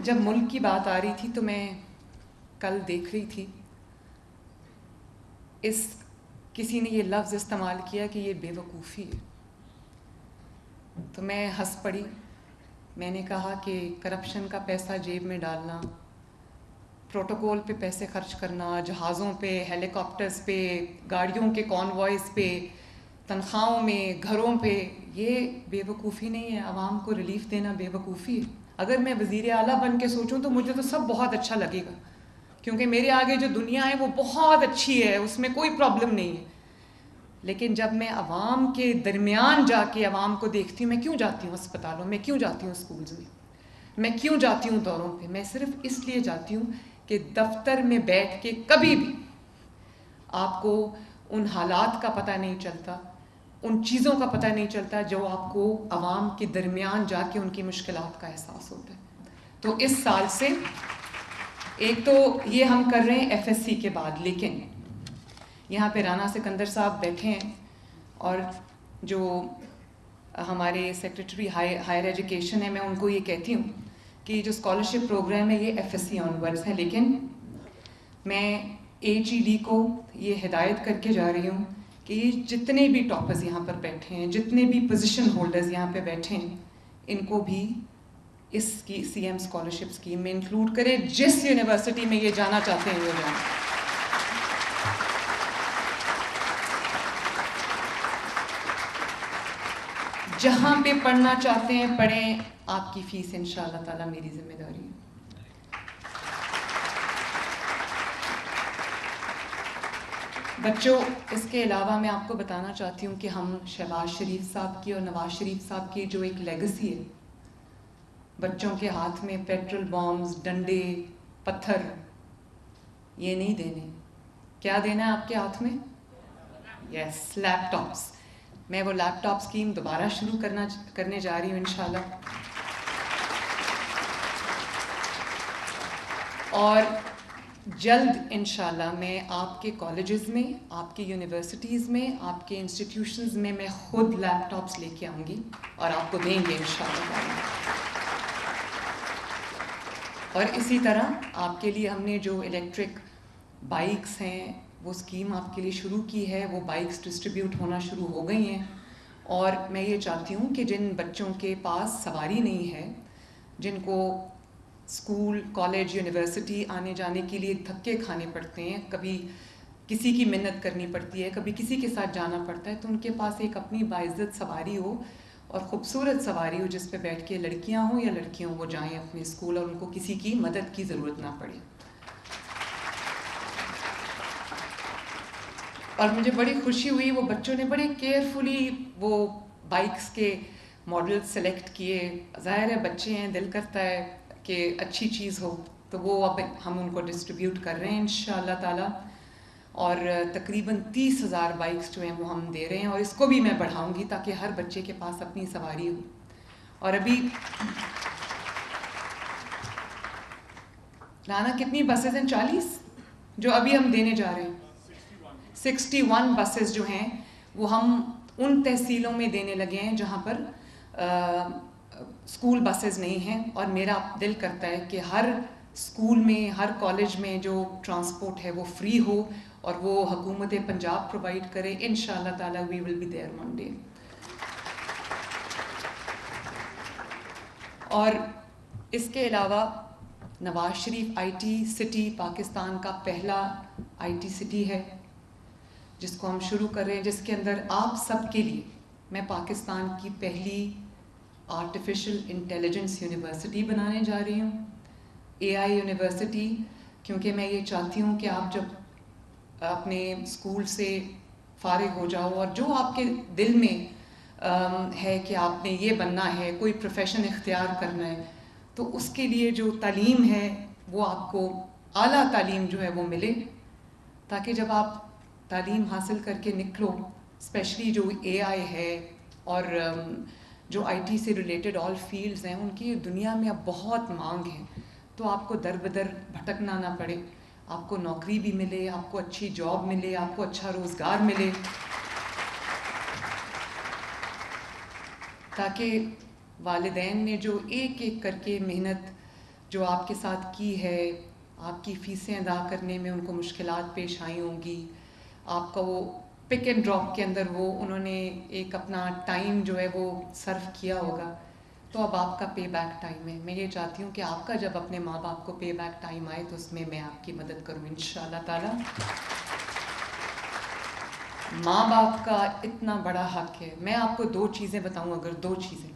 جب ملک کی بات آ رہی تھی تو میں کل دیکھ رہی تھی کسی نے یہ لفظ استعمال کیا کہ یہ بے وقوفی ہے، تو میں ہنس پڑی. میں نے کہا کہ کرپشن کا پیسہ جیب میں ڈالنا، پروٹوکول پہ پیسے خرچ کرنا، جہازوں پہ، ہیلی کاپٹرز پہ، گاڑیوں کے کانوائز پہ، تنخواہوں میں، گھروں پہ، یہ بے وقوفی نہیں ہے. عوام کو ریلیف دینا بے وقوفی ہے. اگر میں وزیر اعلیٰ بن کے سوچوں تو مجھے تو سب بہت اچھا لگے گا، کیونکہ میرے آگے جو دنیا ہے وہ بہت اچھی ہے، اس میں کوئی پرابلم نہیں ہے. لیکن جب میں عوام کے درمیان جا کے عوام کو دیکھتی ہوں، میں کیوں جاتی ہوں اسپتالوں میں، کیوں جاتی ہوں اسکولز میں کیوں جاتی ہوں دوروں پہ؟ میں صرف اس لیے جاتی ہوں کہ دفتر میں بیٹھ کے کبھی بھی آپ کو ان حالات کا پتہ نہیں چلتا، ان چیزوں کا پتہ نہیں چلتا جو آپ کو عوام کے درمیان جا کے ان کی مشکلات کا احساس ہوتا ہے. تو اس سال سے ایک تو یہ ہم کر رہے ہیں ایف ایس سی کے بعد، لیکن یہاں پہ رانا سکندر صاحب بیٹھے ہیں اور جو ہمارے سیکریٹری ہائر ایجوکیشن ہے، میں ان کو یہ کہتی ہوں کہ یہ جو اسکالرشپ پروگرام ہے یہ ایف ایس سی آنورڈز ہے، لیکن میں ایچ ای ڈی کو یہ ہدایت کر کے جا رہی ہوں کہ یہ جتنے بھی ٹاپرز یہاں پر بیٹھے ہیں، جتنے بھی پوزیشن ہولڈرز یہاں پہ بیٹھے ہیں، ان کو بھی اس کی سی ایم اسکالرشپ اسکیم میں انکلوڈ کرے. جس یونیورسٹی میں یہ جانا چاہتے ہیں وہ جائیں. جہاں پہ پڑھنا چاہتے ہیں پڑھیں، آپ کی فیس انشاءاللہ تعالیٰ میری ذمہ داری ہے. بچوں، اس کے علاوہ میں آپ کو بتانا چاہتی ہوں کہ ہم شہباز شریف صاحب کی اور نواز شریف صاحب کی جو ایک لیگسی ہے، بچوں کے ہاتھ میں پیٹرول بامز، ڈنڈے، پتھر، یہ نہیں دینے. کیا دینا ہے آپ کے ہاتھ میں؟ یس، لیپ ٹاپس. میں وہ لیپ ٹاپ اسکیم دوبارہ شروع کرنے جا رہی ہوں انشاءاللہ. اور جلد انشاءاللہ میں آپ کے کالجز میں، آپ کی یونیورسٹیز میں، آپ کے انسٹیٹیوشنز میں خود لیپ ٹاپس لے کے آؤں گی اور آپ کو دیں گے انشاءاللہ. اور اسی طرح آپ کے لیے ہم نے جو الیکٹرک بائکس ہیں وہ اسکیم آپ کے لیے شروع کی ہے. وہ بائکس ڈسٹریبیوٹ ہونا شروع ہو گئی ہیں، اور میں یہ چاہتی ہوں کہ جن بچوں کے پاس سواری نہیں ہے، جن کو اسکول، کالج، یونیورسٹی آنے جانے کے لیے دھکے کھانے پڑتے ہیں، کبھی کسی کی منت کرنی پڑتی ہے، کبھی کسی کے ساتھ جانا پڑتا ہے، تو ان کے پاس ایک اپنی باعزت سواری ہو اور خوبصورت سواری ہو جس پہ بیٹھ کے لڑکیاں ہوں یا لڑکے ہوں وہ جائیں اپنے اسکول اور ان کو کسی کی مدد کی ضرورت نہ پڑے. اور مجھے بڑی خوشی ہوئی، وہ بچوں نے بڑے کیئرفلی وہ بائکس کے ماڈل سلیکٹ کیے. ظاہر ہے بچے ہیں، دل کرتا ہے کہ اچھی چیز ہو، تو وہ اب ہم ان کو ڈسٹریبیوٹ کر رہے ہیں انشاءاللہ تعالی. اور تقریباً 30,000 بائکس جو ہیں وہ ہم دے رہے ہیں، اور اس کو بھی میں بڑھاؤں گی تاکہ ہر بچے کے پاس اپنی سواری ہو. اور ابھی رانا کتنی بسز ہیں؟ 40 جو ابھی ہم دینے جا رہے ہیں. 61 بسز جو ہیں وہ ہم ان تحصیلوں میں دینے لگے ہیں جہاں پر اسکول بسز نہیں ہیں. اور میرا دل کرتا ہے کہ ہر اسکول میں، ہر کالج میں جو ٹرانسپورٹ ہے وہ فری ہو اور وہ حکومت پنجاب پرووائڈ کرے. انشاءاللہ تعالی we will be there one day. اور اس کے علاوہ Nawaz Sharif I T city Pakistan کا پہلا آئی ٹی سٹی ہے جس کو ہم شروع کر رہے ہیں، جس کے اندر آپ سب کے لیے میں پاکستان کی پہلی آرٹیفیشل انٹیلیجنس یونیورسٹی بنانے جا رہی ہوں، اے آئی یونیورسٹی. کیونکہ میں یہ چاہتی ہوں کہ آپ جب اپنے اسکول سے فارغ ہو جاؤ اور جو آپ کے دل میں ہے کہ آپ نے یہ بننا ہے، کوئی پروفیشن اختیار کرنا ہے، تو اس کے لیے جو تعلیم ہے وہ آپ کو اعلیٰ تعلیم جو ہے وہ ملے، تاکہ جب آپ تعلیم حاصل کر کے نکلو، اسپیشلی جو اے آئی ہے اور جو آئی ٹی سے ریلیٹڈ آل فیلڈز ہیں، ان کی دنیا میں اب بہت مانگ ہے، تو آپ کو در بدر بھٹکنا نہ پڑے، آپ کو نوکری بھی ملے، آپ کو اچھی جاب ملے، آپ کو اچھا روزگار ملے، تاکہ والدین نے جو ایک ایک کر کے محنت جو آپ کے ساتھ کی ہے، آپ کی فیسیں ادا کرنے میں ان کو مشکلات پیش آئی ہوں گی، آپ کا وہ پک اینڈ ڈراپ کے اندر وہ انہوں نے ایک اپنا ٹائم جو ہے وہ صرف کیا ہوگا، تو اب آپ کا پے بیک ٹائم ہے. میں یہ چاہتی ہوں کہ آپ کا جب اپنے ماں باپ کو پے بیک ٹائم آئے تو اس میں آپ کی مدد کروں انشاءاللہ تعالی. ماں باپ کا اتنا بڑا حق ہے. میں آپ کو 2 چیزیں بتاؤں، اگر 2 چیزیں،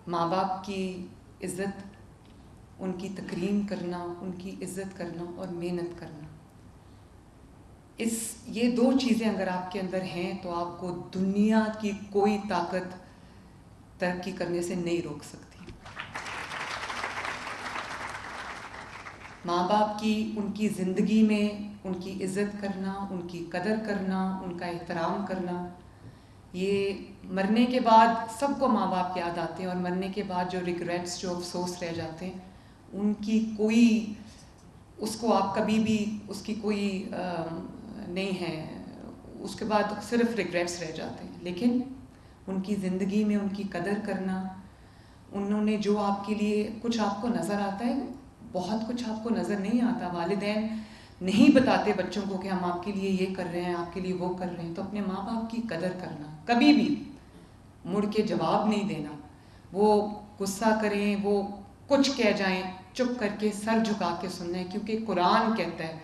ماں باپ کی عزت، ان کی تکریم کرنا، ان کی عزت کرنا اور محنت کرنا، یہ 2 چیزیں اگر آپ کے اندر ہیں تو آپ کو دنیا کی کوئی طاقت ترقی کرنے سے نہیں روک سکتی. ماں باپ کی، ان کی زندگی میں ان کی عزت کرنا، ان کی قدر کرنا، ان کا احترام کرنا، یہ مرنے کے بعد سب کو ماں باپ یاد آتے ہیں، اور مرنے کے بعد جو ریگریٹس، جو افسوس رہ جاتے ہیں، ان کی کوئی، اس کو آپ کبھی بھی اس کی کوئی نہیں ہے، اس کے بعد صرف ریگریٹس رہ جاتے ہیں. لیکن ان کی زندگی میں ان کی قدر کرنا، انہوں نے جو آپ کے لیے، کچھ آپ کو نظر آتا ہے، بہت کچھ آپ کو نظر نہیں آتا. والدین نہیں بتاتے بچوں کو کہ ہم آپ کے لیے یہ کر رہے ہیں، آپ کے لیے وہ کر رہے ہیں. تو اپنے ماں باپ کی قدر کرنا، کبھی بھی مڑ کے جواب نہیں دینا. وہ غصہ کریں، وہ کچھ کہہ جائیں، چپ کر کے سر جھکا کے سننا ہے، کیونکہ قرآن کہتا ہے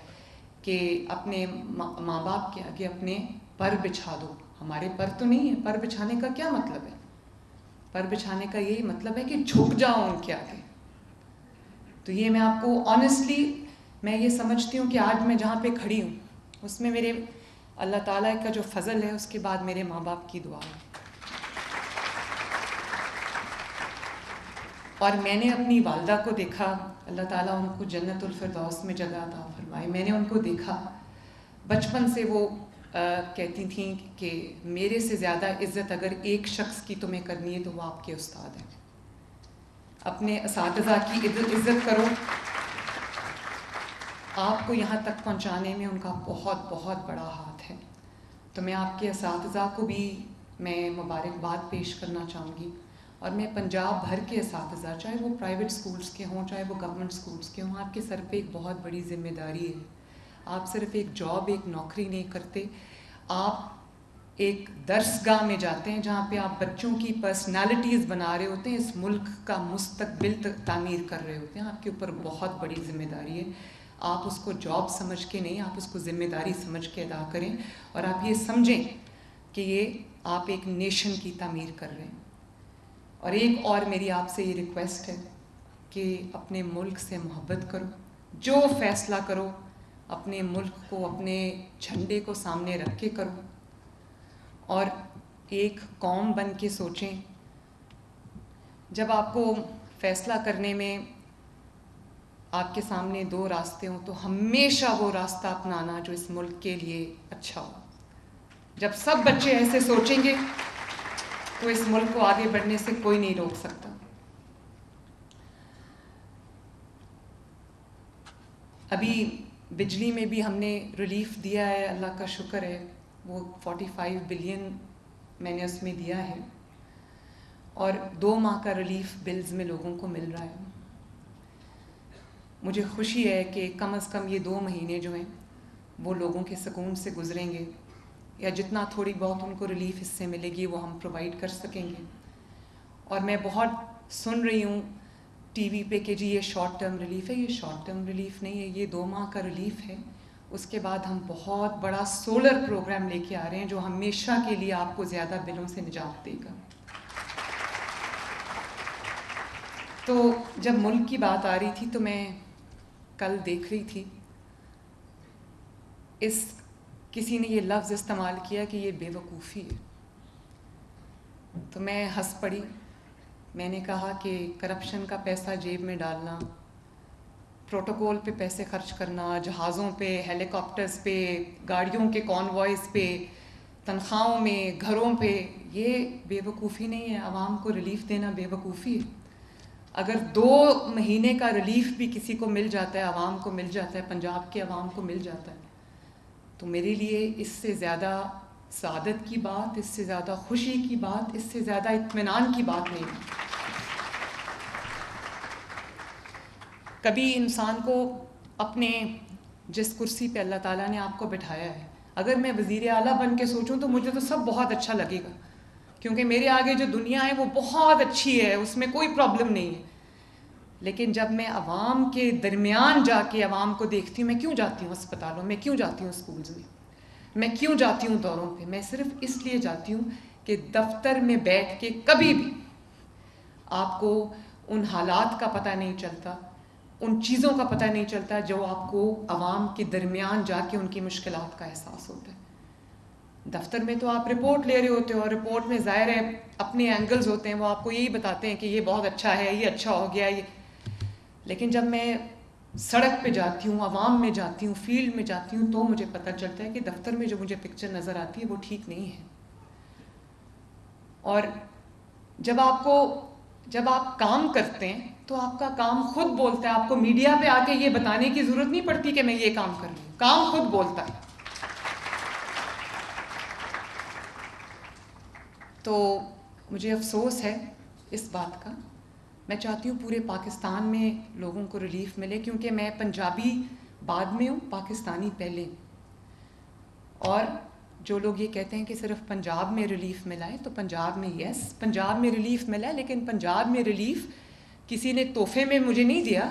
کہ اپنے ماں باپ کے آگے اپنے پر بچھا دو. ہمارے پر تو نہیں ہے. پر بچھانے کا کیا مطلب ہے؟ پر بچھانے کا یہی مطلب ہے کہ جھک جاؤ ان کے آگے. تو یہ میں آپ کو آنیسٹلی، میں یہ سمجھتی ہوں کہ آج میں جہاں پہ کھڑی ہوں اس میں میرے اللہ تعالیٰ کا جو فضل ہے، اس کے بعد میرے ماں باپ کی دعا ہے. اور میں نے اپنی والدہ کو دیکھا، اللہ تعالیٰ ان کو جنت الفردوس میں جگہ عطا فرمائے. میں نے ان کو دیکھا بچپن سے، وہ کہتی تھیں کہ میرے سے زیادہ عزت اگر ایک شخص کی تمہیں کرنی ہے تو وہ آپ کے استاد ہیں. اپنے اساتذہ کی عزت کرو. آپ کو یہاں تک پہنچانے میں ان کا بہت بہت بڑا ہاتھ ہے. تو میں آپ کے اساتذہ کو بھی میں مبارکباد پیش کرنا چاہوں گی. اور میں پنجاب بھر کے اساتذہ، چاہے وہ پرائیویٹ سکولز کے ہوں، چاہے وہ گورنمنٹ سکولز کے ہوں، آپ کے سر پہ ایک بہت بڑی ذمہ داری ہے. آپ صرف ایک جاب، ایک نوکری نہیں کرتے، آپ ایک درسگاہ میں جاتے ہیں جہاں پہ آپ بچوں کی پرسنالٹیز بنا رہے ہوتے ہیں، اس ملک کا مستقبل تعمیر کر رہے ہوتے ہیں. آپ کے اوپر بہت بڑی ذمہ داری ہے. آپ اس کو جاب سمجھ کے نہیں، آپ اس کو ذمہ داری سمجھ کے ادا کریں، اور آپ یہ سمجھیں کہ یہ آپ ایک نیشن کی تعمیر کر رہے ہیں. اور ایک اور میری آپ سے یہ ریکویسٹ ہے کہ اپنے ملک سے محبت کرو. جو فیصلہ کرو اپنے ملک کو، اپنے جھنڈے کو سامنے رکھ کے کرو، اور ایک قوم بن کے سوچیں. جب آپ کو فیصلہ کرنے میں آپ کے سامنے 2 راستے ہوں تو ہمیشہ وہ راستہ اپنانا جو اس ملک کے لیے اچھا ہو. جب سب بچے ایسے سوچیں گے تو اس ملک کو آگے بڑھنے سے کوئی نہیں روک سکتا. ابھی بجلی میں بھی ہم نے ریلیف دیا ہے، اللہ کا شکر ہے. وہ 45 بلین میں نے اس میں دیا ہے، اور 2 ماہ کا ریلیف بلز میں لوگوں کو مل رہا ہے. مجھے خوشی ہے کہ کم از کم یہ 2 مہینے جو ہیں وہ لوگوں کے سکون سے گزریں گے، یا جتنا تھوڑی بہت ان کو ریلیف اس سے ملے گی وہ ہم پرووائڈ کر سکیں گے. اور میں بہت سن رہی ہوں ٹی وی پہ کہ جی یہ شارٹ ٹرم ریلیف ہے. یہ شارٹ ٹرم ریلیف نہیں ہے، یہ 2 ماہ کا ریلیف ہے. اس کے بعد ہم بہت بڑا سولر پروگرام لے کے آ رہے ہیں جو ہمیشہ کے لیے آپ کو زیادہ بلوں سے نجات دے گا. تو جب ملک کی بات آ رہی تھی تو میں کل دیکھ رہی تھی، کسی نے یہ لفظ استعمال کیا کہ یہ بے وقوفی ہے. تو میں ہنس پڑی. میں نے کہا کہ کرپشن کا پیسہ جیب میں ڈالنا، پروٹوکول پہ پیسے خرچ کرنا، جہازوں پہ، ہیلی کاپٹرز پہ، گاڑیوں کے کانوائز پہ، تنخواہوں میں، گھروں پہ، یہ بے وقوفی نہیں ہے. عوام کو ریلیف دینا بے وقوفی ہے. اگر 2 مہینے کا ریلیف بھی کسی کو مل جاتا ہے، عوام کو مل جاتا ہے، پنجاب کے عوام کو مل جاتا ہے، تو میرے لیے اس سے زیادہ سعادت کی بات، اس سے زیادہ خوشی کی بات، اس سے زیادہ اطمینان کی بات نہیں ہے. کبھی انسان کو اپنے جس کرسی پہ اللہ تعالیٰ نے آپ کو بٹھایا ہے، اگر میں وزیر اعلیٰ بن کے سوچوں تو مجھے تو سب بہت اچھا لگے گا، کیونکہ میرے آگے جو دنیا ہے وہ بہت اچھی ہے، اس میں کوئی پرابلم نہیں ہے. لیکن جب میں عوام کے درمیان جا کے عوام کو دیکھتی ہوں، میں کیوں جاتی ہوں اسپتالوں میں، کیوں جاتی ہوں اسکولز میں کیوں جاتی ہوں دوروں پہ؟ میں صرف اس لیے جاتی ہوں کہ دفتر میں بیٹھ کے کبھی بھی آپ کو ان حالات کا پتہ نہیں چلتا، ان چیزوں کا پتہ نہیں چلتا جو آپ کو عوام کے درمیان جا کے ان کی مشکلات کا احساس ہوتا ہے. دفتر میں تو آپ رپورٹ لے رہے ہوتے ہو، اور رپورٹ میں ظاہر ہے اپنے اینگلز ہوتے ہیں، وہ آپ کو یہی بتاتے ہیں کہ یہ بہت اچھا ہے، یہ اچھا ہو گیا، یہ. لیکن جب میں سڑک پہ جاتی ہوں، عوام میں جاتی ہوں، فیلڈ میں جاتی ہوں، تو مجھے پتہ چلتا ہے کہ دفتر میں جو مجھے پکچر نظر آتی ہے وہ ٹھیک نہیں ہے. اور جب آپ کام کرتے ہیں تو آپ کا کام خود بولتا ہے، آپ کو میڈیا پہ آ کے یہ بتانے کی ضرورت نہیں پڑتی کہ میں یہ کام کر رہی ہوں، کام خود بولتا ہے. تو مجھے افسوس ہے اس بات کا. میں چاہتی ہوں پورے پاکستان میں لوگوں کو ریلیف ملے، کیونکہ میں پنجابی بعد میں ہوں، پاکستانی پہلے. اور جو لوگ یہ کہتے ہیں کہ صرف پنجاب میں ریلیف ملا ہے، تو پنجاب میں یس پنجاب میں ریلیف ملا ہے، لیکن پنجاب میں ریلیف کسی نے تحفے میں مجھے نہیں دیا.